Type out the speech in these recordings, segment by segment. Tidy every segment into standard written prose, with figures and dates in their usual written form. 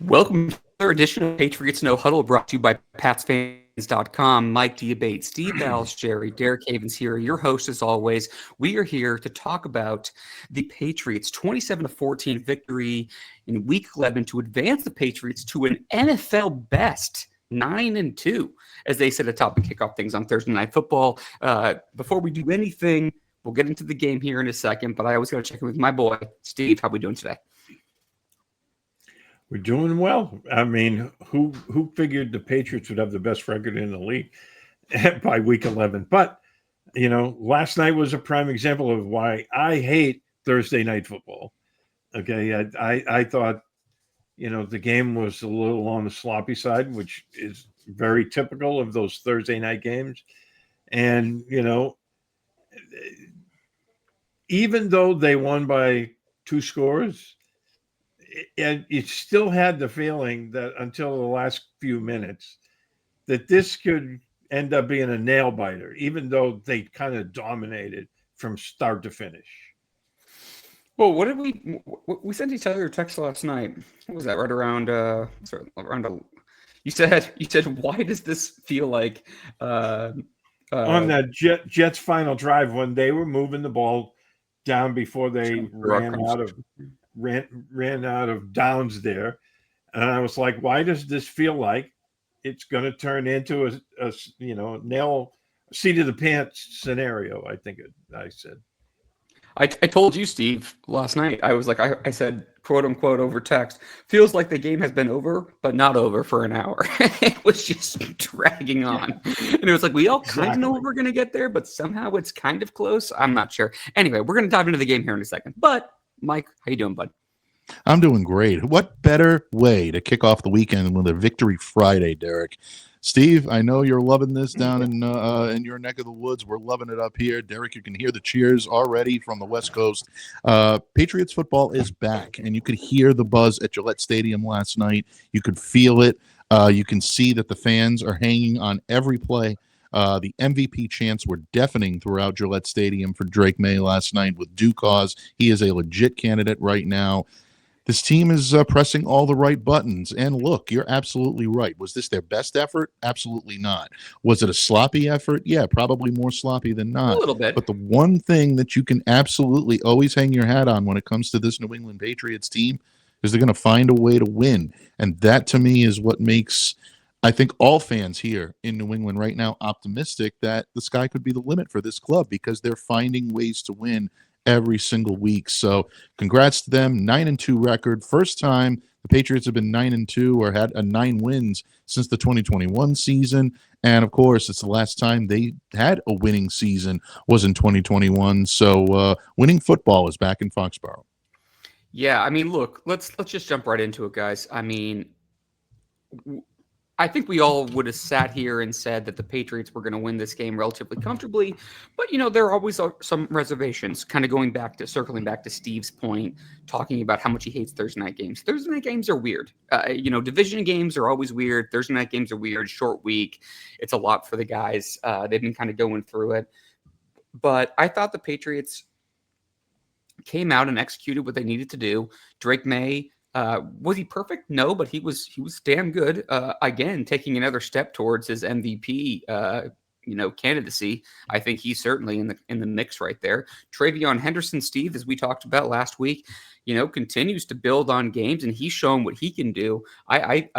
Welcome to another edition of Patriots No Huddle, brought to you by PatsFans.com. Mike Diabate, Steve Ballsherry, Derek Havens here, your host as always. We are here to talk about the Patriots' 27-14 victory in Week 11 to advance the Patriots to an NFL best 9-2, as they said atop and kick off things on Thursday Night Football. Before we do anything, we'll get into the game here in a second, but I always got to check in with my boy, Steve. How are we doing today? We're doing well. I mean, who figured the Patriots would have the best record in the league by week 11? But, last night was a prime example of why I hate Thursday night football. Okay. I thought, the game was a little on the sloppy side, which is very typical of those Thursday night games. And, even though they won by 2 scores, and it still had the feeling that until the last few minutes that this could end up being a nail biter, even though they kind of dominated from start to finish. Well, what did we sent each other a text last night? What was that? Right around you said why does this feel like on that Jets final drive when they were moving the ball down before they ran out of downs there, and I was like, why does this feel like it's going to turn into a nail seat of the pants scenario? I said. I told you, Steve, last night. I was like, I said, quote unquote, over text, feels like the game has been over, but not over for an hour. It was just dragging on. And it was like, we all kind of know we're going to get there, but somehow it's kind of close. I'm not sure. Anyway, we're going to dive into the game here in a second. But, Mike, how you doing, bud? I'm doing great. What better way to kick off the weekend with a Victory Friday, Derek? Steve, I know you're loving this down in your neck of the woods. We're loving it up here. Derek, you can hear the cheers already from the West Coast. Patriots football is back, and you could hear the buzz at Gillette Stadium last night. You could feel it. You can see that the fans are hanging on every play. The MVP chants were deafening throughout Gillette Stadium for Drake May last night with due cause. He is a legit candidate right now. This team is pressing all the right buttons. And look, you're absolutely right. Was this their best effort? Absolutely not. Was it a sloppy effort? Yeah, probably more sloppy than not. A little bit. But the one thing that you can absolutely always hang your hat on when it comes to this New England Patriots team is they're going to find a way to win. And that, to me, is what makes, I think, all fans here in New England right now optimistic that the sky could be the limit for this club because they're finding ways to win every single week. So congrats to them. 9-2 record. First time the Patriots have been 9-2 or had 9 wins since the 2021 season. And of course, it's the last time they had a winning season was in 2021. So winning football is back in Foxborough. Yeah, I mean, look, let's just jump right into it, guys. I mean, I think we all would have sat here and said that the Patriots were going to win this game relatively comfortably, but there are always some reservations. Kind of circling back to Steve's point, talking about how much he hates Thursday night games. Thursday night games are weird. Division games are always weird. Thursday night games are weird. Short week. It's a lot for the guys. They've been kind of going through it, but I thought the Patriots came out and executed what they needed to do. Drake May. Was he perfect? No, but he was damn good. Again, taking another step towards his MVP, candidacy. I think he's certainly in the mix right there. Travion Henderson, Steve, as we talked about last week, continues to build on games, and he's shown what he can do. I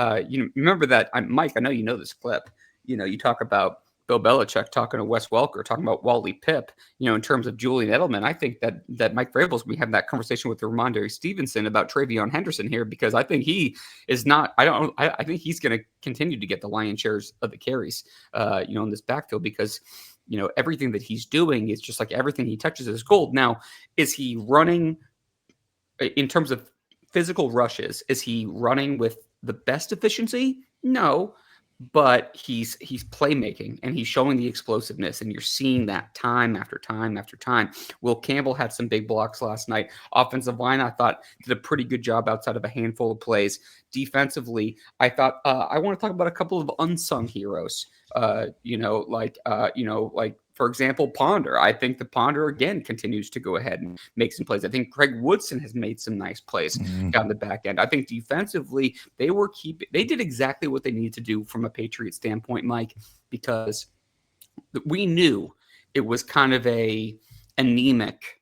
remember that, Mike. I know you know this clip. You talk about Bill Belichick talking to Wes Welker, talking about Wally Pipp, in terms of Julian Edelman. I think that Mike Vrabel's going to be having that conversation with Ramondre Stevenson about Travion Henderson here, because I think he is not, I think he's going to continue to get the lion's shares of the carries, in this backfield, because, everything that he's doing is just like everything he touches is gold. Now, is he running in terms of physical rushes? Is he running with the best efficiency? No. But he's playmaking, and he's showing the explosiveness, and you're seeing that time after time after time. Will Campbell had some big blocks last night. Offensive line, I thought, did a pretty good job outside of a handful of plays. Defensively, I thought I want to talk about a couple of unsung heroes. Like For example, Ponder. I think the Ponder again continues to go ahead and make some plays. I think Craig Woodson has made some nice plays down the back end. I think defensively they did exactly what they needed to do from a Patriot standpoint, Mike, because we knew it was kind of a anemic,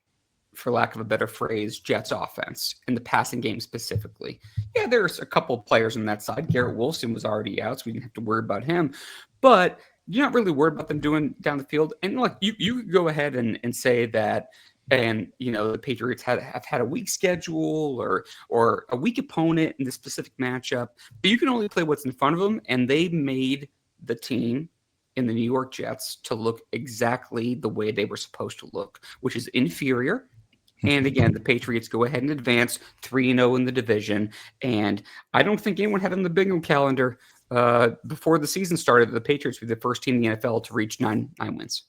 for lack of a better phrase, Jets offense in the passing game specifically. Yeah, there's a couple of players on that side. Garrett Wilson was already out, so we didn't have to worry about him. But you're not really worried about them doing down the field. And like you could go ahead and say that, and the Patriots have had a weak schedule or a weak opponent in this specific matchup. But you can only play what's in front of them, and they made the team in the New York Jets to look exactly the way they were supposed to look, which is inferior. And again, the Patriots go ahead and advance 3-0 in the division. And I don't think anyone had on the bingo calendar before the season started that the Patriots were the first team in the NFL to reach nine wins.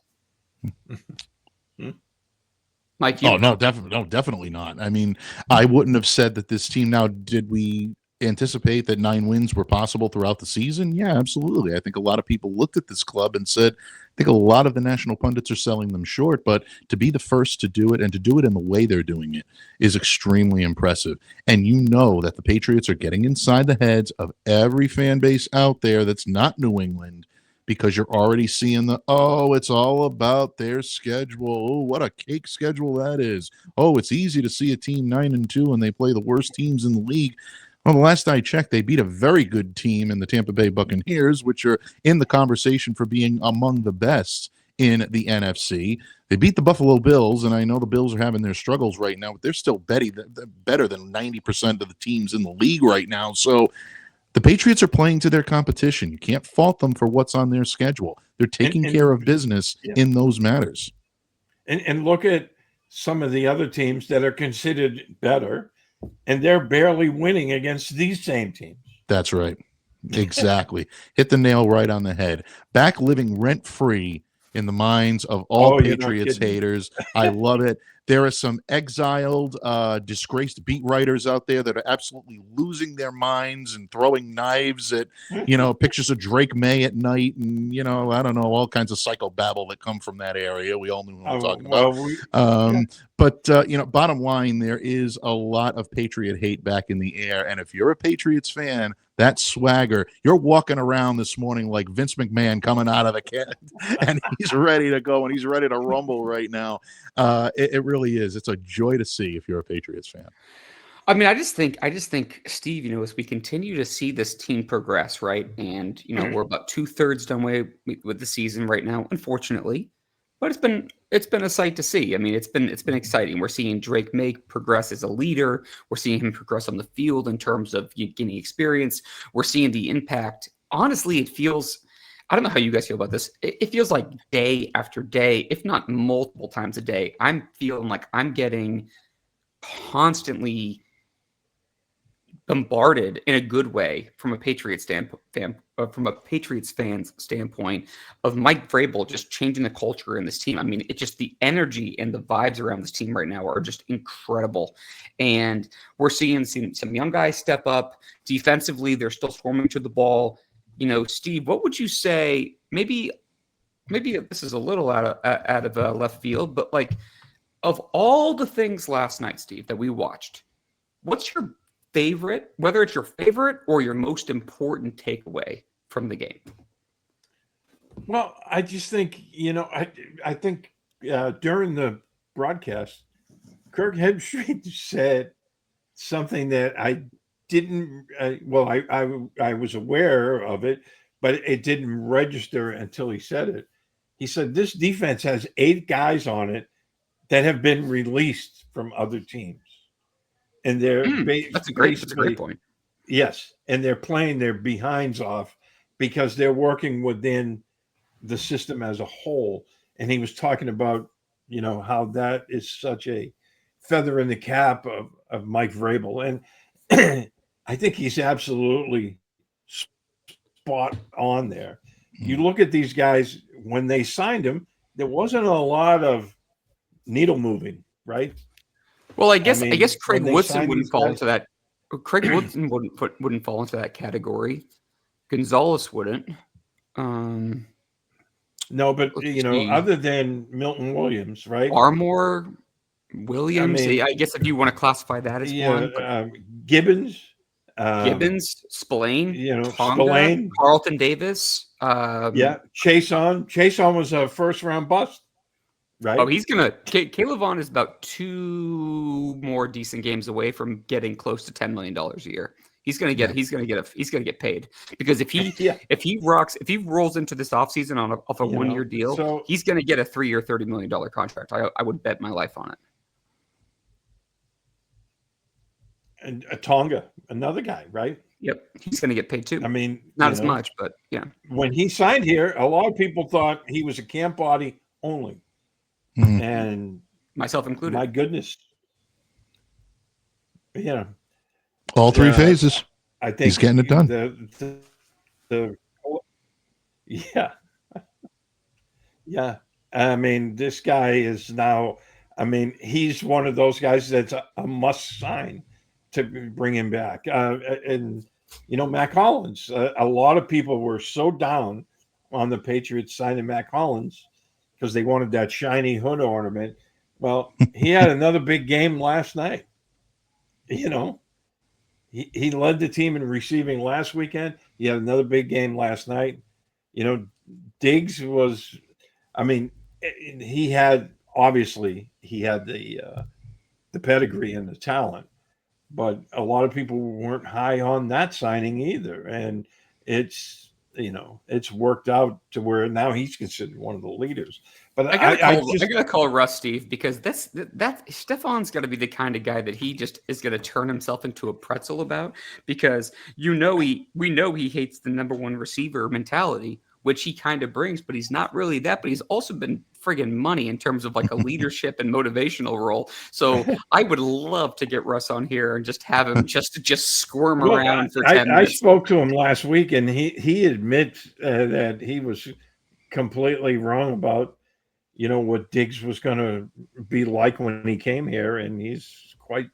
Mike, Oh, no, definitely not. I mean, I wouldn't have said that this team. Now, did we anticipate that 9 wins were possible throughout the season? Yeah, absolutely. I think a lot of people looked at this club and said, I think a lot of the national pundits are selling them short, but to be the first to do it and to do it in the way they're doing it is extremely impressive. And you know that the Patriots are getting inside the heads of every fan base out there that's not New England, because you're already seeing it's all about their schedule. Oh, what a cake schedule that is. Oh, it's easy to see a team 9-2 when they play the worst teams in the league. Well, the last I checked, they beat a very good team in the Tampa Bay Buccaneers, which are in the conversation for being among the best in the NFC. They beat the Buffalo Bills, and I know the Bills are having their struggles right now, but they're still better than 90% of the teams in the league right now. So the Patriots are playing to their competition. You can't fault them for what's on their schedule. They're taking care of business in those matters. And look at some of the other teams that are considered better, and they're barely winning against these same teams. That's right. Exactly. Hit the nail right on the head. Back living rent-free in the minds of all Patriots haters. I love it. There are some exiled, disgraced beat writers out there that are absolutely losing their minds and throwing knives at, pictures of Drake May at night and, I don't know, all kinds of psychobabble that come from that area. We all knew who I'm talking about. But, bottom line, there is a lot of Patriot hate back in the air. And if you're a Patriots fan, that swagger, you're walking around this morning like Vince McMahon coming out of the cat, and he's ready to go and he's ready to rumble right now. It really is. It's a joy to see if you're a Patriots fan. I mean, I just think, Steve, as we continue to see this team progress, right? And, we're about 2/3 done with the season right now, unfortunately, but it's been a sight to see. I mean, it's been exciting. We're seeing Drake May progress as a leader. We're seeing him progress on the field in terms of getting experience. We're seeing the impact. Honestly, it feels, I don't know how you guys feel about this. It feels like day after day, if not multiple times a day, I'm feeling like I'm getting constantly bombarded in a good way from a Patriots fan's standpoint of Mike Vrabel just changing the culture in this team. I mean, it's just the energy and the vibes around this team right now are just incredible. And we're seeing some young guys step up. Defensively, they're still swarming to the ball. Steve, what would you say? Maybe this is a little out of left field, but like, of all the things last night, Steve, that we watched, what's your favorite, whether it's your favorite or your most important takeaway from the game? Well, I just think, I think during the broadcast, Kirk Herbstreit said something that I didn't, I was aware of it, but it didn't register until he said it. He said, this defense has 8 guys on it that have been released from other teams. And they're that's a great point. Yes. And they're playing their behinds off because they're working within the system as a whole. And he was talking about, how that is such a feather in the cap of Mike Vrabel. And I think he's absolutely spot on there. You look at these guys, when they signed him, there wasn't a lot of needle moving, right? Well, I guess Craig Woodson wouldn't fall into that. Craig Woodson wouldn't fall into that category. Gonzalez wouldn't. No, but Let's see. other than Milton Williams, right? Armore, Williams. mean, I guess if you want to classify that as yeah, one, but Gibbons, Gibbons, Spillane, Tonga, Spillane, Carlton Davis. yeah, Chase on was a first round bust, right? He's gonna. Caleb Vaughn is about 2 more decent games away from getting close to $10 million a year. He's gonna get. He's gonna get paid because if he Yeah. if he rolls into this offseason off a 1-year deal, so he's gonna get a 3-year, $30 million contract. I would bet my life on it. and Tonga, another guy, right? Yep, he's gonna get paid too. I mean, Not as much, but yeah. when he signed here, a lot of people thought he was a camp body only, and Myself included. my goodness, All 3 phases. I think He's getting it done. Yeah. I mean, this guy is now. I mean, he's one of those guys that's a must sign to bring him back. And Mac Hollins. A lot of people were so down on the Patriots signing Mac Hollins because they wanted that shiny hood ornament. Well, he had another big game last night. He led the team in receiving last weekend. He had another big game last night. Diggs was, I mean, he had the pedigree and the talent, but a lot of people weren't high on that signing either. And it's worked out to where now he's considered one of the leaders. But I gotta call Russ, Steve, because that Stefan's got to be the kind of guy that he just is going to turn himself into a pretzel about, because we know he hates the number one receiver mentality, which he kind of brings, but he's not really that. But he's also been friggin' money in terms of like a leadership and motivational role. So I would love to get Russ on here and just have him just squirm around for 10 minutes. I spoke to him last week, and he admits that he was completely wrong about what Diggs was going to be like when he came here, and he's quite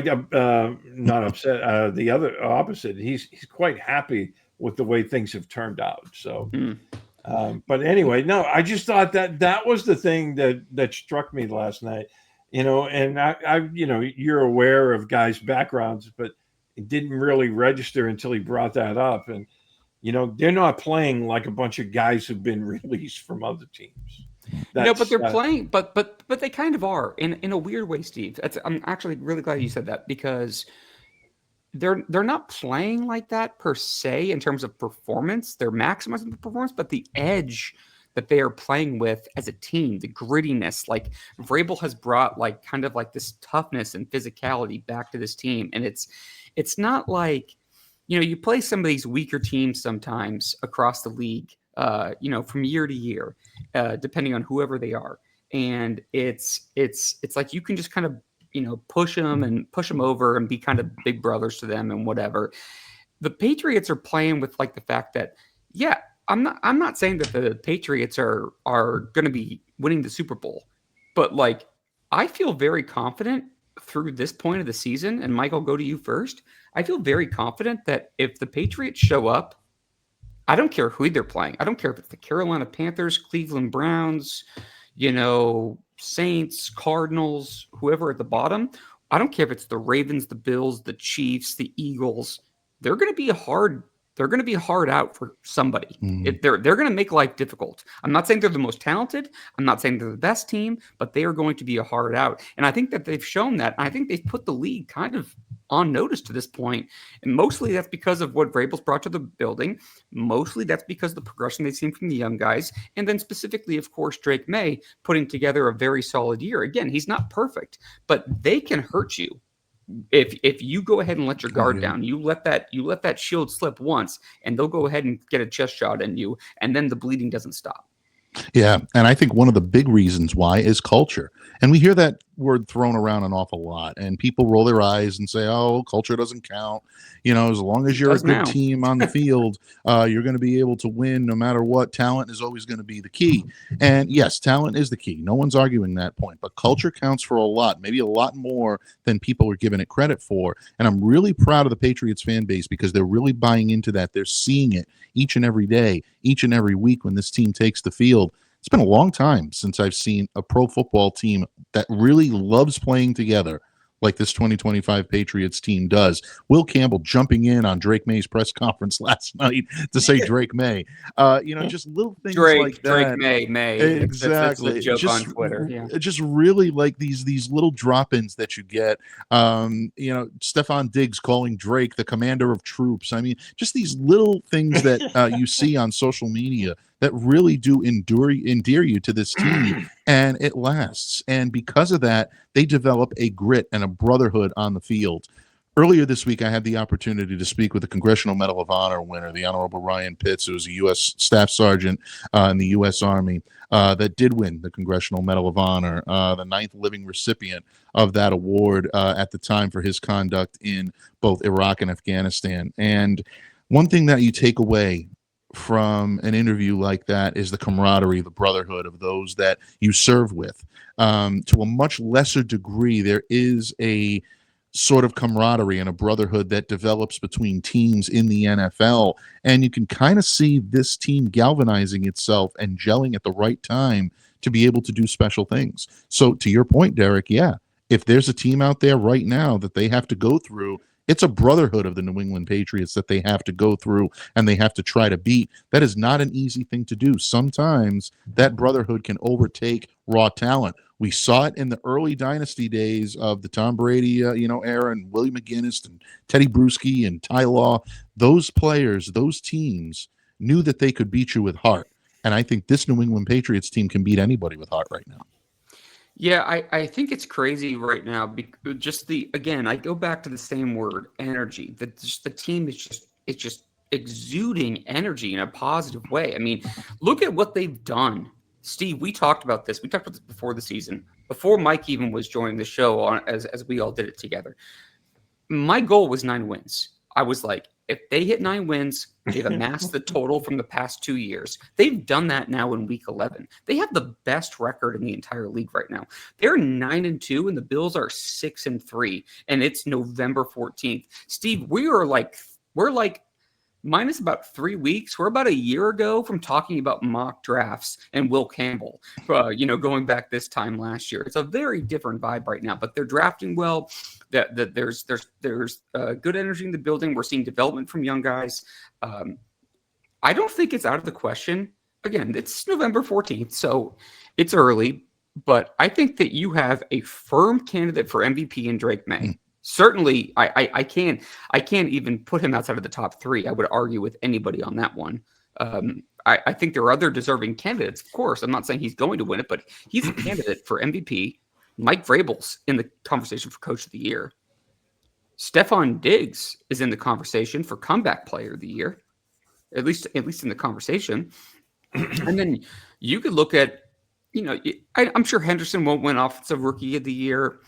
not upset. The other opposite, he's quite happy with the way things have turned out. So, but anyway, no, I just thought that was the thing that struck me last night. And I you're aware of guys' backgrounds, but it didn't really register until he brought that up. And they're not playing like a bunch of guys who've been released from other teams. But they're playing, but they kind of are in a weird way, Steve. I'm actually really glad you said that, because they're not playing like that per se in terms of performance. They're maximizing the performance, but the edge that they are playing with as a team, the grittiness, like Vrabel has brought like kind of like this toughness and physicality back to this team. And it's not like, you play some of these weaker teams sometimes across the league, from year to year, depending on whoever they are. And it's like you can just kind of, push them over and be kind of big brothers to them and whatever. The Patriots are playing with like the fact that, yeah, I'm not saying that the Patriots are going to be winning the Super Bowl, but like I feel very confident through this point of the season. And Mike, I'll go to you first. I feel very confident that if the Patriots show up, I don't care who they're playing. I don't care if it's the Carolina Panthers, Cleveland Browns, Saints, Cardinals, whoever at the bottom. I don't care if it's the Ravens, the Bills, the Chiefs, the Eagles. They're going to be hard out for somebody. They're going to make life difficult. I'm not saying they're the most talented. I'm not saying they're the best team, but they are going to be a hard out. And I think that they've shown that. I think they've put the league kind of on notice to this point. And mostly that's because of what Vrabel's brought to the building. Mostly that's because of the progression they've seen from the young guys. And then specifically, of course, Drake May putting together a very solid year. Again, he's not perfect, but they can hurt you. If you go ahead and let your guard down, you let that shield slip once, and they'll go ahead and get a chest shot in you, and then the bleeding doesn't stop. Yeah, and I think one of the big reasons why is culture. And we hear that word thrown around an awful lot, and people roll their eyes and say, "Oh, culture doesn't count." You know, as long as It you're a does good now. team on the field, you're going to be able to win no matter what. Talent is always going to be the key. And yes, talent is the key. No one's arguing that point. But culture counts for a lot, maybe a lot more than people are giving it credit for. And I'm really proud of the Patriots fan base because they're really buying into that. They're seeing it each and every day, each and every week when this team takes the field. It's been a long time since I've seen a pro football team that really loves playing together like this 2025 Patriots team does. Will Campbell jumping in on Drake May's press conference last night to say Drake May. Just little things like Drake that. May. That's the Exactly. joke on Twitter. Yeah. Just really like these little drop-ins that you get. Stephon Diggs calling Drake the commander of troops. I mean, just these little things that you see on social media that really do endear you to this team, and it lasts. And because of that, they develop a grit and a brotherhood on the field. Earlier this week, I had the opportunity to speak with the Congressional Medal of Honor winner, the Honorable Ryan Pitts, who was a U.S. Staff Sergeant in the U.S. Army that did win the Congressional Medal of Honor, the 9th living recipient of that award at the time for his conduct in both Iraq and Afghanistan. And one thing that you take away from an interview like that is the camaraderie, the brotherhood of those that you serve with. To a much lesser degree, there is a sort of camaraderie and a brotherhood that develops between teams in the NFL. And you can kind of see this team galvanizing itself and gelling at the right time to be able to do special things. So to your point, Derek, yeah, if there's a team out there right now that they have to go through, it's a brotherhood of the New England Patriots that they have to go through and they have to try to beat. That is not an easy thing to do. Sometimes that brotherhood can overtake raw talent. We saw it in the early dynasty days of the Tom Brady, era, and Willie McGinnis and Teddy Bruschi and Ty Law. Those players, those teams knew that they could beat you with heart. And I think this New England Patriots team can beat anybody with heart right now. Yeah, I think it's crazy right now. I go back to the same word, energy. The team is just exuding energy in a positive way. I mean, look at what they've done. Steve, we talked about this. We talked about this before the season, before Mike even was joining the show as we all did it together. My goal was 9 wins. I was like, if they hit 9 wins, they've amassed the total from the past 2 years. They've done that now in week 11. They have the best record in the entire league right now. They're 9-2, and the Bills are 6-3, and it's November 14th. Steve, we're like minus about 3 weeks. We're about a year ago from talking about mock drafts and Will Campbell, going back this time last year. It's a very different vibe right now, but they're drafting well. That there's good energy in the building. We're seeing development from young guys. I don't think it's out of the question. Again, it's November 14th, so it's early, but I think that you have a firm candidate for MVP in Drake May. Certainly, I can't even put him outside of the top 3. I would argue with anybody on that one. I think there are other deserving candidates, of course. I'm not saying he's going to win it, but he's a candidate for MVP. Mike Vrabel's in the conversation for Coach of the Year. Stephon Diggs is in the conversation for Comeback Player of the Year, at least in the conversation. And then you could look at, I'm sure Henderson won't win Offensive Rookie of the Year,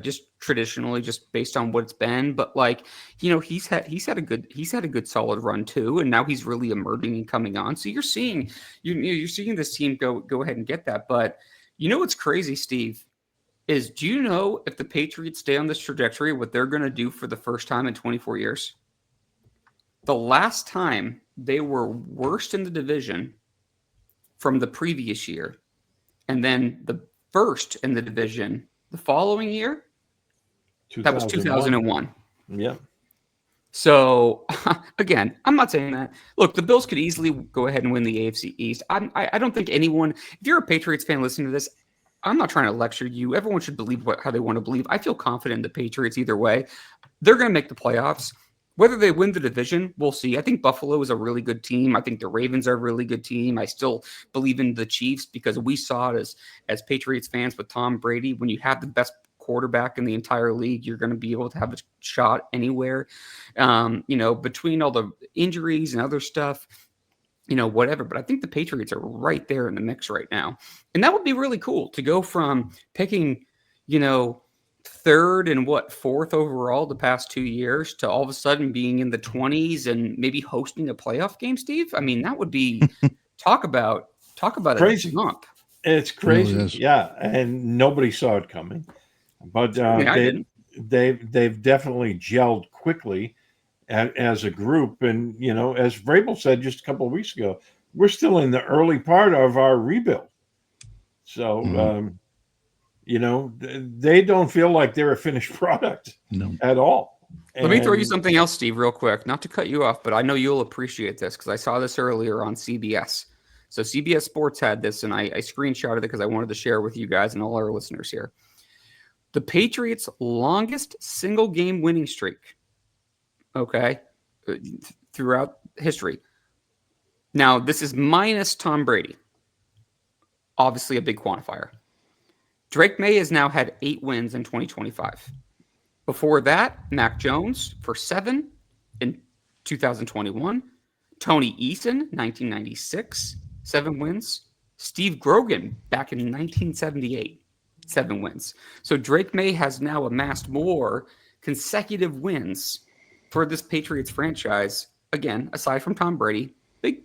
just traditionally, just based on what it's been. But he's had a good solid run too, and now he's really emerging and coming on. So you're seeing this team go ahead and get that. But what's crazy, Steve? Do you know if the Patriots stay on this trajectory, what they're going to do for the first time in 24 years? The last time they were worst in the division from the previous year, and then the first in the division the following year, that was 2001. Yeah. So, again, I'm not saying that. Look, the Bills could easily go ahead and win the AFC East. I don't think anyone, if you're a Patriots fan listening to this, I'm not trying to lecture you. Everyone should believe how they want to believe. I feel confident in the Patriots either way. They're going to make the playoffs. Whether they win the division, we'll see. I think Buffalo is a really good team. I think the Ravens are a really good team. I still believe in the Chiefs because we saw it as Patriots fans with Tom Brady. When you have the best quarterback in the entire league, you're going to be able to have a shot anywhere. Between all the injuries and other stuff, whatever. But I think the Patriots are right there in the mix right now. And that would be really cool to go from picking, third and fourth overall the past 2 years to all of a sudden being in the 20s and maybe hosting a playoff game, Steve. I mean, that would be talk about Crazy. a jump. It's really crazy. is. Yeah, and nobody saw it coming. But I didn't. they've definitely gelled quickly as a group. And as Vrabel said just a couple of weeks ago, we're still in the early part of our rebuild. So they don't feel like they're a finished product at all. Let me throw you something else, Steve, real quick. Not to cut you off, but I know you'll appreciate this because I saw this earlier on CBS. So CBS Sports had this, and I screenshotted it because I wanted to share with you guys and all our listeners here. The Patriots' longest single-game winning streak, okay, throughout history. Now, this is minus Tom Brady. Obviously a big quantifier. Drake May has now had 8 wins in 2025. Before that, Mac Jones for 7 in 2021. Tony Eason, 1996, 7 wins. Steve Grogan back in 1978, 7 wins. So Drake May has now amassed more consecutive wins for this Patriots franchise. Again, aside from Tom Brady, big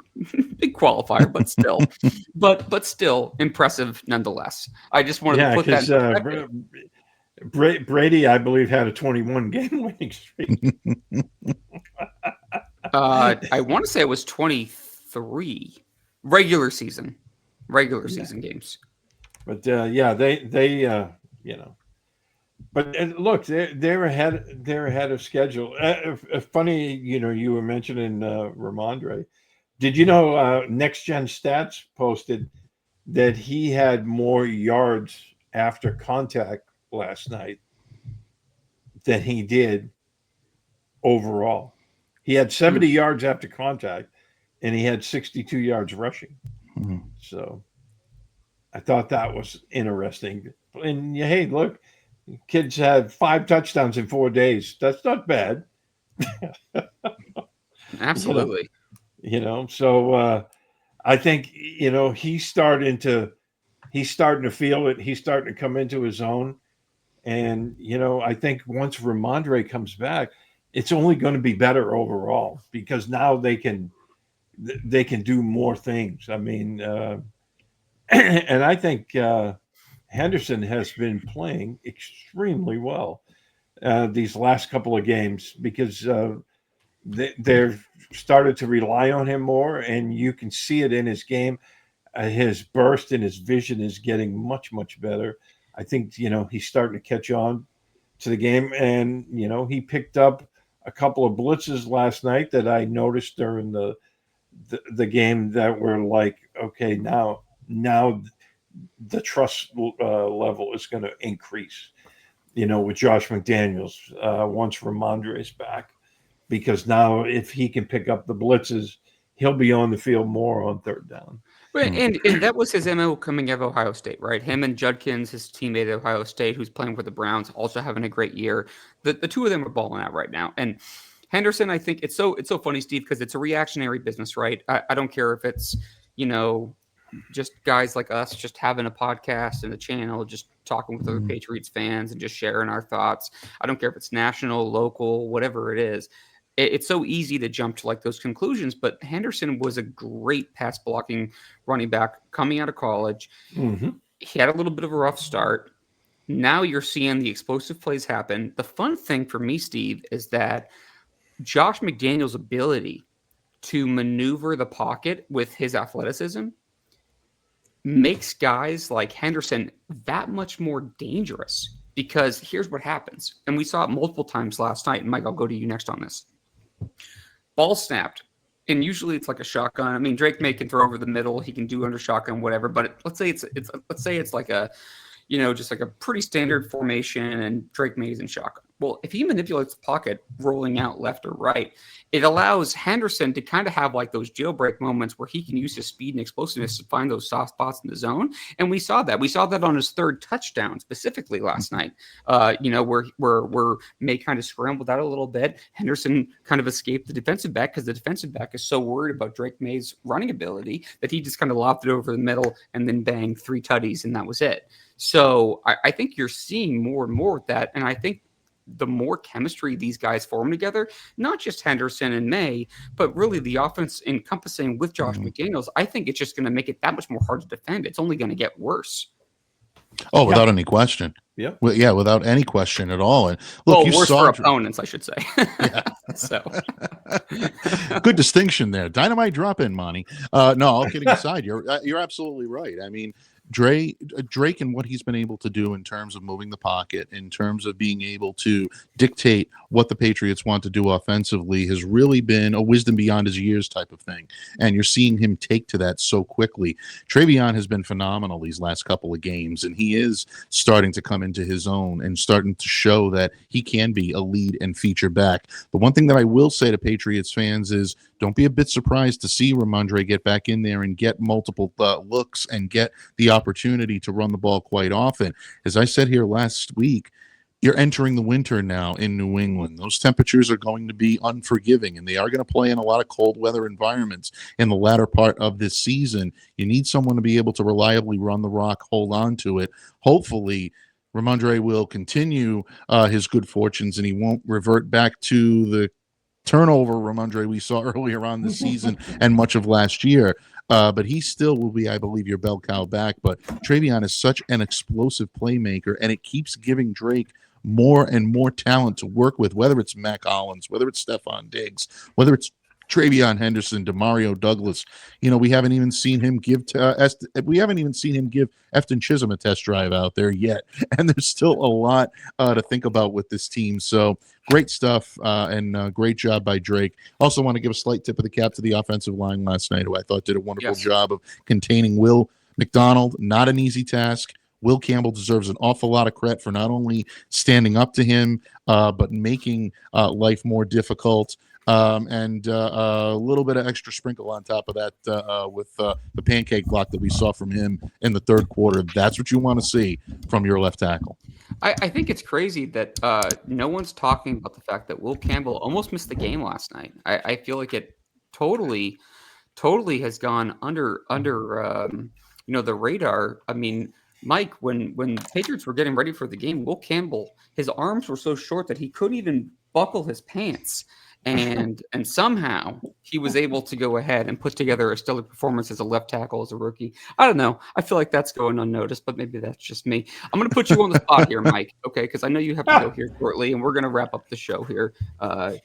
qualifier, but still, but still impressive nonetheless. I just wanted to put that in perspective. Brady, I believe, had a 21-game winning streak. I want to say it was 23 regular season games. But they But look, they're ahead of schedule. Funny, you were mentioning Ramondre. Did you know Next Gen Stats posted that he had more yards after contact last night than he did overall? He had 70 yards after contact, and he had 62 yards rushing. So I thought that was interesting. And hey, look, kids had 5 touchdowns in 4 days. That's not bad. Absolutely. So I think he's starting to feel it. He's starting to come into his own. And I think once Ramondre comes back, it's only going to be better overall because now they can do more things. I mean, and I think Henderson has been playing extremely well these last couple of games because they've started to rely on him more, and you can see it in his game. His burst and his vision is getting much, much better. I think, he's starting to catch on to the game, and, he picked up a couple of blitzes last night that I noticed during the game that were like, okay, now the trust level is going to increase, with Josh McDaniels once Ramondre is back, because now if he can pick up the blitzes, he'll be on the field more on third down. And that was his MO coming out of Ohio State, right? Him and Judkins, his teammate at Ohio State, who's playing for the Browns, also having a great year. The two of them are balling out right now. And Henderson, I think it's so funny, Steve, because it's a reactionary business, right? I don't care if it's, just guys like us just having a podcast and a channel, just talking with other Patriots fans and just sharing our thoughts. I don't care if it's national, local, whatever it is. It's so easy to jump to like those conclusions, but Henderson was a great pass blocking running back coming out of college. Mm-hmm. He had a little bit of a rough start. Now you're seeing the explosive plays happen. The fun thing for me, Steve, is that Josh McDaniels' ability to maneuver the pocket with his athleticism makes guys like Henderson that much more dangerous, because here's what happens. And we saw it multiple times last night. And Mike, I'll go to you next on this. Ball snapped, and usually it's like a shotgun. I mean, Drake May can throw over the middle. He can do under shotgun, whatever. But let's say it's like a, just like a pretty standard formation, and Drake May's in shotgun. Well, if he manipulates the pocket, rolling out left or right, it allows Henderson to kind of have like those jailbreak moments where he can use his speed and explosiveness to find those soft spots in the zone. And we saw that. We saw that on his third touchdown specifically last night. Where May kind of scrambled out a little bit. Henderson kind of escaped the defensive back because the defensive back is so worried about Drake May's running ability that he just kind of lobbed it over the middle and then bang 3 tutties, and that was it. So I think you're seeing more and more with that. And I think the more chemistry these guys form together, not just Henderson and May, but really the offense encompassing with Josh McDaniels, I think it's just going to make it that much more hard to defend. It's only going to get worse. Oh, without any question. Yep. Well, yeah, without any question at all. And look, you worse saw for opponents, I should say. Yeah. So good distinction there. Dynamite drop in, Monty. No, all kidding aside, you're absolutely right. I mean, Drake and what he's been able to do in terms of moving the pocket, in terms of being able to dictate what the Patriots want to do offensively, has really been a wisdom beyond his years type of thing. And you're seeing him take to that so quickly. Travion has been phenomenal these last couple of games, and he is starting to come into his own and starting to show that he can be a lead and feature back. The one thing that I will say to Patriots fans is don't be a bit surprised to see Ramondre get back in there and get multiple looks and get the opportunity to run the ball quite often. As I said here last week, you're entering the winter now in New England. Those temperatures are going to be unforgiving, and they are going to play in a lot of cold weather environments in the latter part of this season. You need someone to be able to reliably run the rock, hold on to it. Hopefully, Ramondre will continue his good fortunes, and he won't revert back to the turnover Ramondre we saw earlier on this season and much of last year. But he still will be, I believe, your bell cow back. But Travion is such an explosive playmaker, and it keeps giving Drake more and more talent to work with, whether it's Mac Hollins, whether it's Stephon Diggs, whether it's Travion Henderson, Demario Douglas. We haven't even seen him give Efton Chisholm a test drive out there yet, and there's still a lot to think about with this team. So great stuff, and great job by Drake. Also want to give a slight tip of the cap to the offensive line last night, who I thought did a wonderful job of containing Will McDonald. Not an easy task. Will Campbell deserves an awful lot of credit for not only standing up to him, but making life more difficult. And a little bit of extra sprinkle on top of that with the pancake block that we saw from him in the third quarter. That's what you want to see from your left tackle. I think it's crazy that no one's talking about the fact that Will Campbell almost missed the game last night. I feel like it totally has gone under the radar. I mean, Mike, when the Patriots were getting ready for the game, Will Campbell, his arms were so short that he couldn't even buckle his pants. And somehow he was able to go ahead and put together a stellar performance as a left tackle as a rookie. I don't know. I feel like that's going unnoticed, but maybe that's just me. I'm going to put you on the spot here, Mike, okay? Because I know you have to go here shortly, and we're going to wrap up the show here. But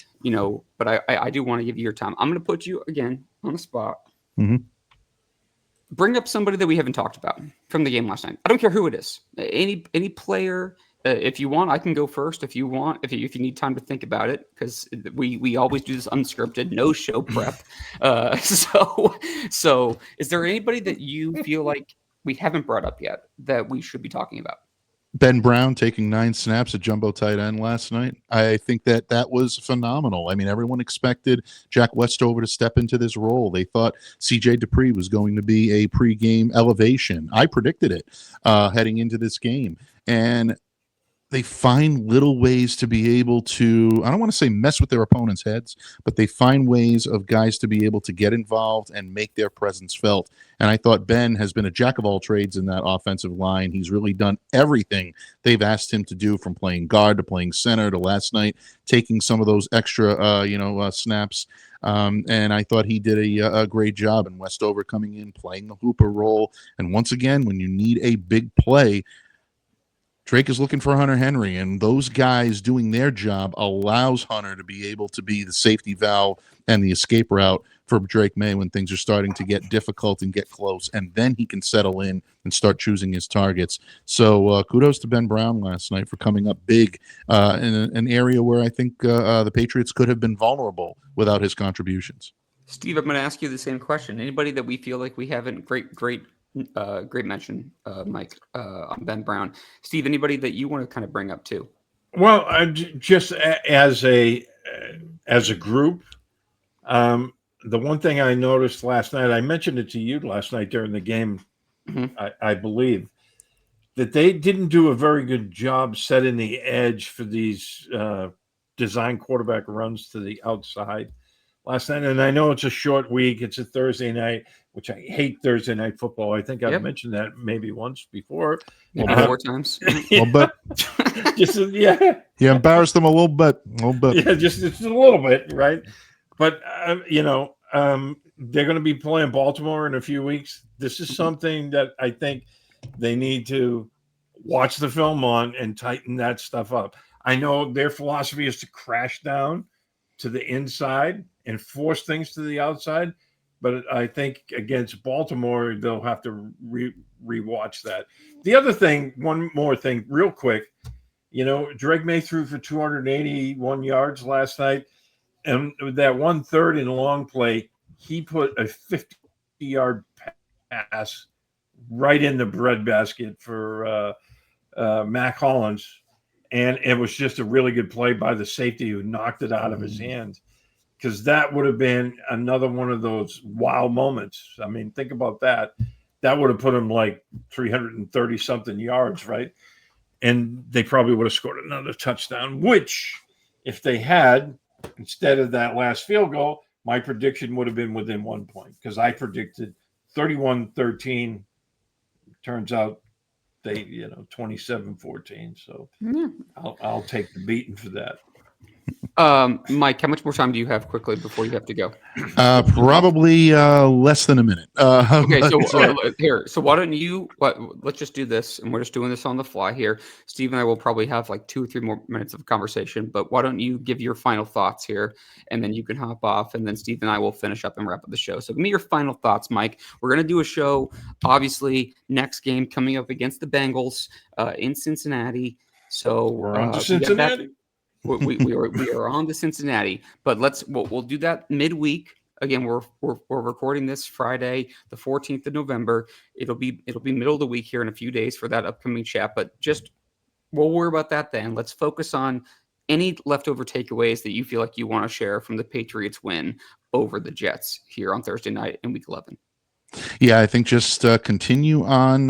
I do want to give you your time. I'm going to put you again on the spot. Mm-hmm. Bring up somebody that we haven't talked about from the game last night. I don't care who it is. Any player. If you want, I can go first. If you want, if you need time to think about it, because we always do this unscripted, no show prep. So is there anybody that you feel like we haven't brought up yet that we should be talking about? Ben Brown taking 9 snaps at jumbo tight end last night. I think that was phenomenal. I mean, everyone expected Jack Westover to step into this role. They thought C.J. Dupree was going to be a pregame elevation. I predicted it heading into this game. And they find little ways to be able to, I don't want to say mess with their opponents' heads, but they find ways of guys to be able to get involved and make their presence felt. And I thought Ben has been a jack of all trades in that offensive line. He's really done everything they've asked him to do, from playing guard to playing center to last night, taking some of those extra, snaps. And I thought he did a great job. And Westover coming in, playing the Hooper role. And once again, when you need a big play, Drake is looking for Hunter Henry, and those guys doing their job allows Hunter to be able to be the safety valve and the escape route for Drake May when things are starting to get difficult and get close, and then he can settle in and start choosing his targets. So kudos to Ben Brown last night for coming up big in an area where I think the Patriots could have been vulnerable without his contributions. Steve, I'm going to ask you the same question. Anybody that we feel like we haven't great mention, Mike, on Ben Brown. Steve, anybody that you want to kind of bring up too? Well, just as a group, um, the one thing I noticed last night, I mentioned it to you last night during the game, Mhm. I believe, that they didn't do a very good job setting the edge for these design quarterback runs to the outside last night. And I know it's a short week; it's a Thursday night, which I hate Thursday night football. I think I've Yep, mentioned that maybe once before. Well, maybe but, 4 times. well, but Just yeah, you embarrassed them a little bit. A little bit. yeah, just a little bit, right? But they're going to be playing Baltimore in a few weeks. This is something that I think they need to watch the film on and tighten that stuff up. I know their philosophy is to crash down to the inside and force things to the outside, but I think against Baltimore they'll have to rewatch that. The other thing, one more thing, real quick. Drake May threw for 281 yards last night, and with that 1/3 and long play, he put a 50-yard pass right in the breadbasket for Mac Hollins, and it was just a really good play by the safety who knocked it out of his hands. Because that would have been another one of those wow moments. I mean, think about that. That would have put him like 330 something yards, right? And they probably would have scored another touchdown, which, if they had, instead of that last field goal, my prediction would have been within 1 point because I predicted 31-13. Turns out they, 27-14. So Yeah. I'll take the beating for that. Mike, how much more time do you have quickly before you have to go? Probably less than a minute. Okay, so But, here, so why don't you? Let's just do this, and we're just doing this on the fly here. Steve and I will probably have like 2 or 3 more minutes of conversation, but why don't you give your final thoughts here, and then you can hop off, and then Steve and I will finish up and wrap up the show. So give me your final thoughts, Mike. We're gonna do a show, obviously, next game coming up against the Bengals in Cincinnati. So We're on to we got that. Cincinnati. We are on to Cincinnati, but we'll do that midweek. Again, we're recording this Friday, the 14th of November. It'll be middle of the week here in a few days for that upcoming chat. But just we'll worry about that then. Let's focus on any leftover takeaways that you feel like you want to share from the Patriots win over the Jets here on Thursday night in Week 11. yeah, I think just continue on,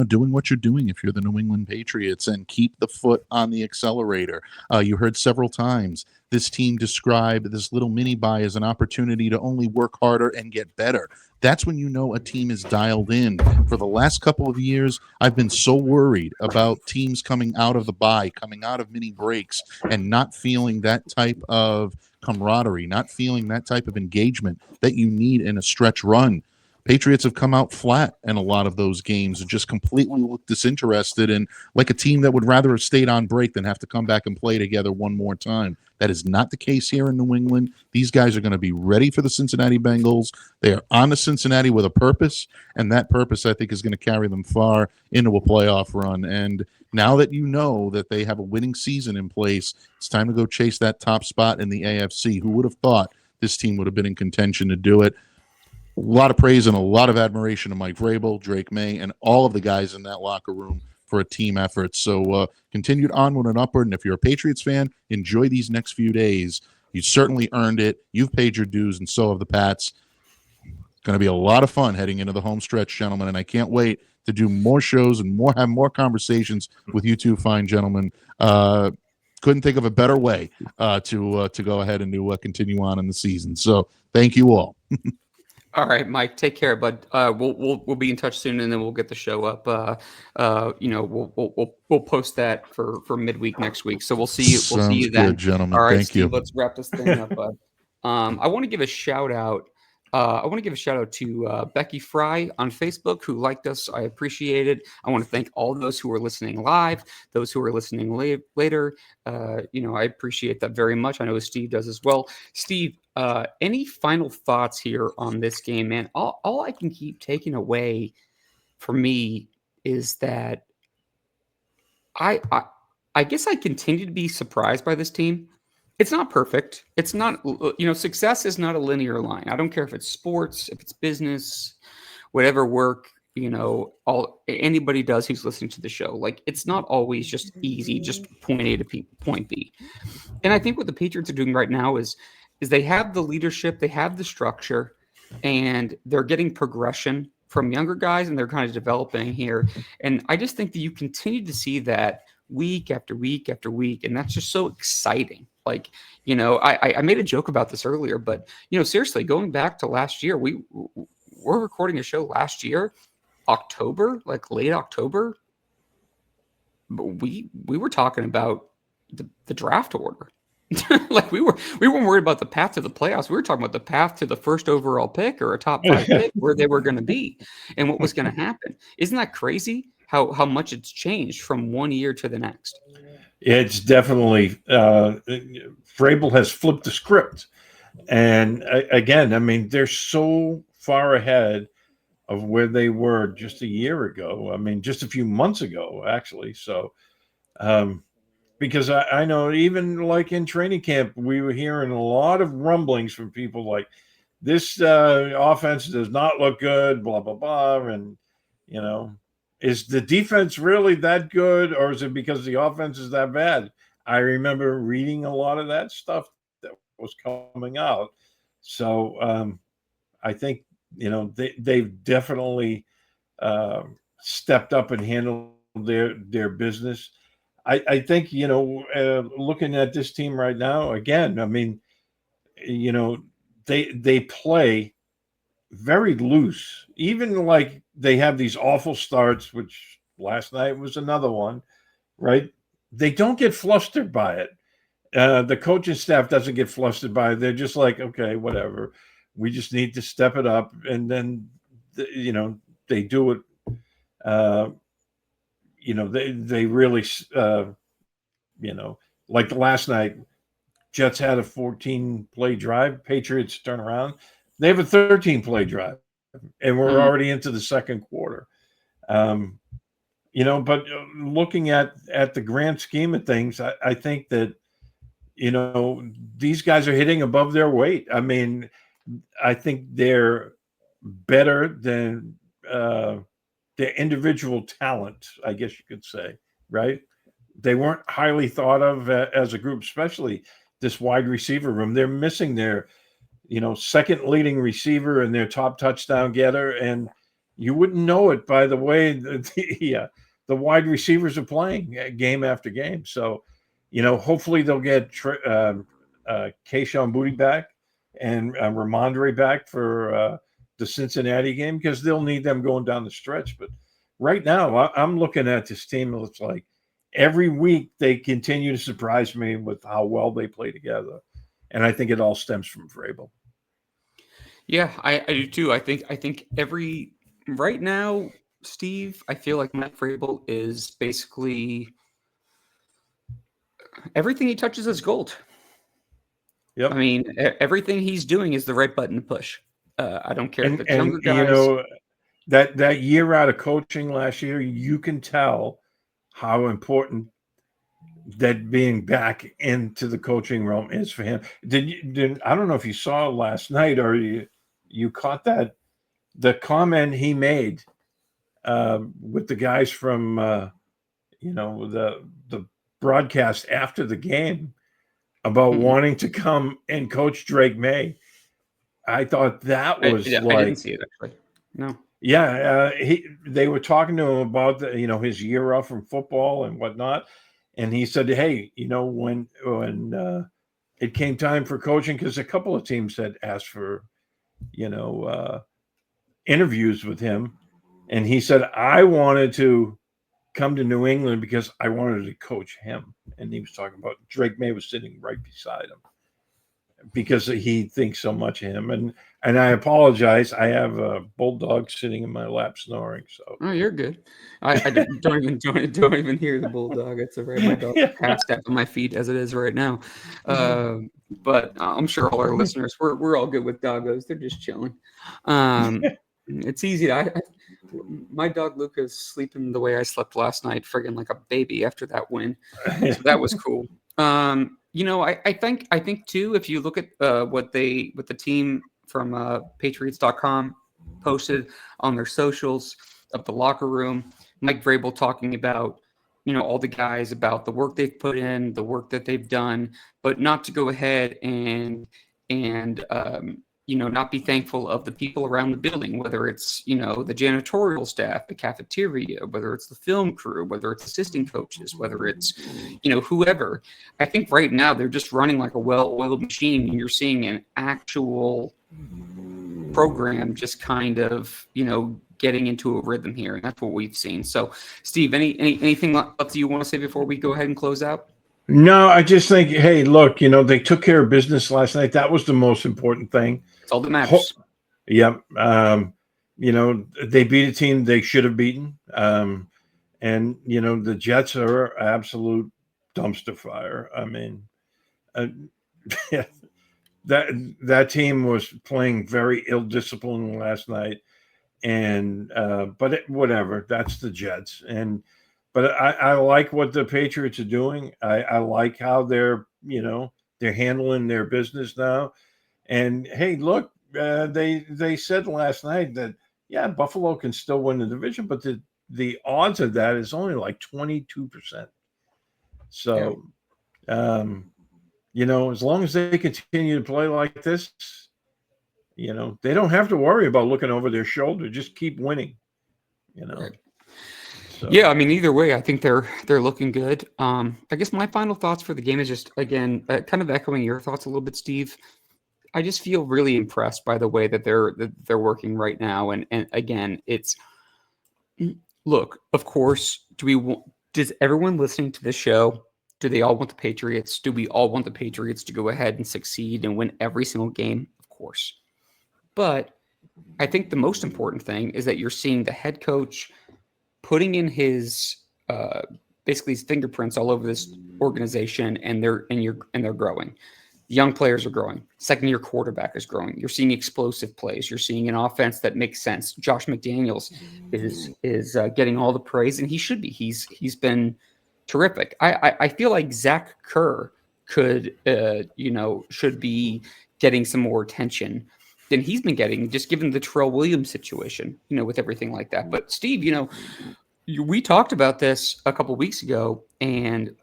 doing what you're doing if you're the New England Patriots and keep the foot on the accelerator. You heard several times this team describe this little mini bye as an opportunity to only work harder and get better. That's when you know a team is dialed in. For the last couple of years, I've been so worried about teams coming out of the bye, coming out of mini breaks, and not feeling that type of camaraderie, not feeling that type of engagement that you need in a stretch run. Patriots have come out flat in a lot of those games and just completely looked disinterested and like a team that would rather have stayed on break than have to come back and play together one more time. That is not the case here in New England. These guys are going to be ready for the Cincinnati Bengals. They are on to Cincinnati with a purpose, and that purpose, I think, is going to carry them far into a playoff run. And now that you know that they have a winning season in place, it's time to go chase that top spot in the AFC. Who would have thought this team would have been in contention to do it? A lot of praise and a lot of admiration to Mike Vrabel, Drake May, and all of the guys in that locker room for a team effort. So continued onward and upward. And if you're a Patriots fan, enjoy these next few days. You certainly earned it. You've paid your dues, and so have the Pats. It's going to be a lot of fun heading into the home stretch, gentlemen. And I can't wait to do more shows and have more conversations with you two fine gentlemen. Couldn't think of a better way to go ahead and to continue on in the season. So thank you all. All right, Mike. Take care, bud. We'll be in touch soon, and then we'll get the show up. We'll post that for midweek next week. So we'll see you. We'll see you then, good, gentlemen. All right, Thank Steve. you. Let's wrap this thing up, bud. I want to give a shout out. To Becky Fry on Facebook who liked us. I appreciate it. I want to thank all those who are listening live, those who are listening later. I appreciate that very much. I know Steve does as well. Steve, any final thoughts here on this game, man? All I can keep taking away for me is that I guess I continue to be surprised by this team. It's not perfect. It's not, success is not a linear line. I don't care if it's sports, if it's business, whatever work. all anybody does who's listening to the show. Like, it's not always just easy, just point A to point B. And I think what the Patriots are doing right now is they have the leadership, they have the structure, and they're getting progression from younger guys, and they're kind of developing here. And I just think that you continue to see that week after week after week, and that's just so exciting. Like, I made a joke about this earlier, but seriously, going back to last year, we're recording a show last year, October, like late October. But we were talking about the draft order. Like, we weren't worried about the path to the playoffs. We were talking about the path to the first overall pick or a top 5 pick, where they were going to be and what was going to happen. Isn't that crazy how much it's changed from one year to the next? It's definitely Vrabel has flipped the script. And again, I mean, they're so far ahead of where they were just a year ago. I mean, just a few months ago, actually. So, because I know even like in training camp, we were hearing a lot of rumblings from people like, this offense does not look good, blah, blah, blah. And, is the defense really that good, or is it because the offense is that bad? I remember reading a lot of that stuff that was coming out. So I think, they've definitely stepped up and handled their business. I think, looking at this team right now, again, I mean, they play very loose. Even like they have these awful starts, which last night was another one, right? They don't get flustered by it. The coaching staff doesn't get flustered by it. They're just like, okay, whatever. We just need to step it up. And then, they do it. They really, like last night, Jets had a 14-play drive. Patriots turn around. They have a 13-play drive, and we're already into the second quarter. But looking at the grand scheme of things, I think that, these guys are hitting above their weight. I mean, I think they're better than their individual talent, I guess you could say, right? They weren't highly thought of as a group, especially this wide receiver room. They're missing their, second leading receiver and their top touchdown getter. And you wouldn't know it by the way the wide receivers are playing game after game. So, hopefully they'll get Keyshawn Booty back and Ramondre back for the Cincinnati game, because they'll need them going down the stretch. But right now, I'm looking at this team. It's like every week they continue to surprise me with how well they play together. And I think it all stems from Vrabel. Yeah, I do too. I think right now, Steve, I feel like Mike Vrabel is basically everything he touches is gold. Yep. I mean, everything he's doing is the right button to push. I don't care if it's younger And guys. that year out of coaching last year, you can tell how important that being back into the coaching realm is for him. I don't know if you saw last night or you caught that, the comment he made with the guys from the broadcast after the game about wanting to come and coach Drake May. I thought that was I didn't see it actually. No. Yeah, they were talking to him about his year off from football and whatnot, and he said, "Hey, when it came time for coaching, because a couple of teams had asked for interviews with him, and he said I wanted to come to New England because I wanted to coach him." And he was talking about Drake May was sitting right beside him because he thinks so much of him. And I apologize. I have a bulldog sitting in my lap snoring. So you're good. I don't even hear the bulldog. It's all right. My dog passed at my feet as it is right now. But I'm sure all our listeners, we're all good with doggos. They're just chilling. It's easy. My dog Luca's sleeping the way I slept last night, friggin' like a baby after that win. So that was cool. I think too, if you look at what the team from Patriots.com posted on their socials, of the locker room. Mike Vrabel talking about, all the guys, about the work they've put in, the work that they've done, but not to go ahead and not be thankful of the people around the building, whether it's, the janitorial staff, the cafeteria, whether it's the film crew, whether it's assistant coaches, whether it's, whoever. I think right now they're just running like a well-oiled machine, and you're seeing an actual program just kind of, getting into a rhythm here. And that's what we've seen. So, Steve, anything else you want to say before we go ahead and close out? No, I just think, hey, look, they took care of business last night. That was the most important thing. It's all that matters. Yep. They beat a team they should have beaten. And the Jets are absolute dumpster fire. I mean, that team was playing very ill-disciplined last night. And but whatever, that's the Jets. But I like what the Patriots are doing. I like how they're handling their business now. And hey, look, they said last night that Buffalo can still win the division, but the odds of that is only like 22%. So, as long as they continue to play like this, they don't have to worry about looking over their shoulder. Just keep winning. Right. So. Yeah, I mean, either way, I think they're looking good. I guess my final thoughts for the game is just, again, kind of echoing your thoughts a little bit, Steve. I just feel really impressed by the way that they're working right now. And again, it's, look, of course, does everyone listening to this show, do they all want the Patriots? Do we all want the Patriots to go ahead and succeed and win every single game? Of course. But I think the most important thing is that you're seeing the head coach putting in his basically his fingerprints all over this organization, and they're growing. Young players are growing. Second-year quarterback is growing. You're seeing explosive plays. You're seeing an offense that makes sense. Josh McDaniels is getting all the praise, and he should be. He's been terrific. I feel like Zach Kerr should be getting some more attention than he's been getting, just given the Terrell Williams situation, with everything like that. But Steve, we talked about this a couple weeks ago, and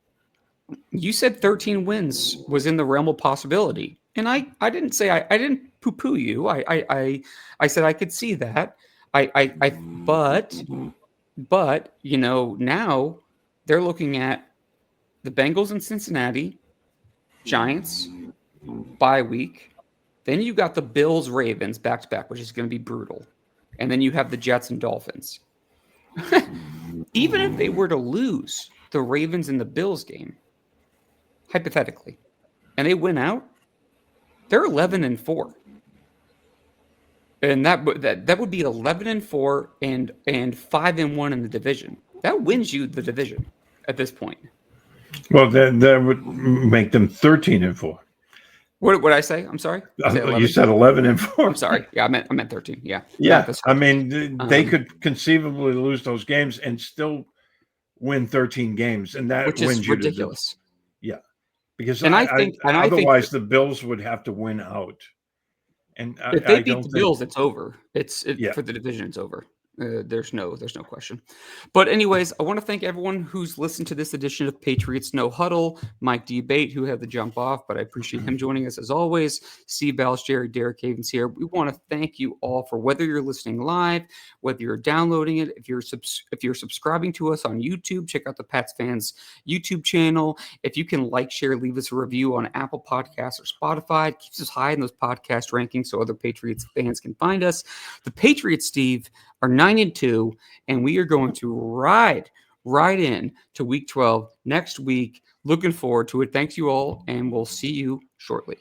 you said 13 wins was in the realm of possibility. And I didn't say I didn't poo-poo you. I said I could see that. But now they're looking at the Bengals in Cincinnati, Giants, bye week. Then you got the Bills Ravens back to back, which is going to be brutal. And then you have the Jets and Dolphins. Even if they were to lose the Ravens and the Bills game, hypothetically, and they win out, they're 11-4. And that would be 11-4 and 5-1 in the division. That wins you the division at this point. Well, that would make them 13-4. What did I say? I'm sorry. You said 11-4. I'm sorry. Yeah, I meant 13. Yeah. Yeah. I mean, they could conceivably lose those games and still win 13 games, and that which wins is you ridiculous. Because I think otherwise the Bills would have to win out. And if they beat the Bills, it's over. For the division, it's over. There's no question. But anyways, I want to thank everyone who's listened to this edition of Patriots No Huddle. Mike D. Bate, who had to jump off, but I appreciate him joining us as always. Steve Balch, Derek Havens here. We want to thank you all for whether you're listening live, whether you're downloading it, if you're subscribing to us on YouTube, check out the Pats Fans YouTube channel. If you can share, leave us a review on Apple Podcasts or Spotify. It keeps us high in those podcast rankings so other Patriots fans can find us. The Patriots, Steve, are 9-2, and we are going to ride in to week 12 next week. Looking forward to it. Thanks you all, and we'll see you shortly.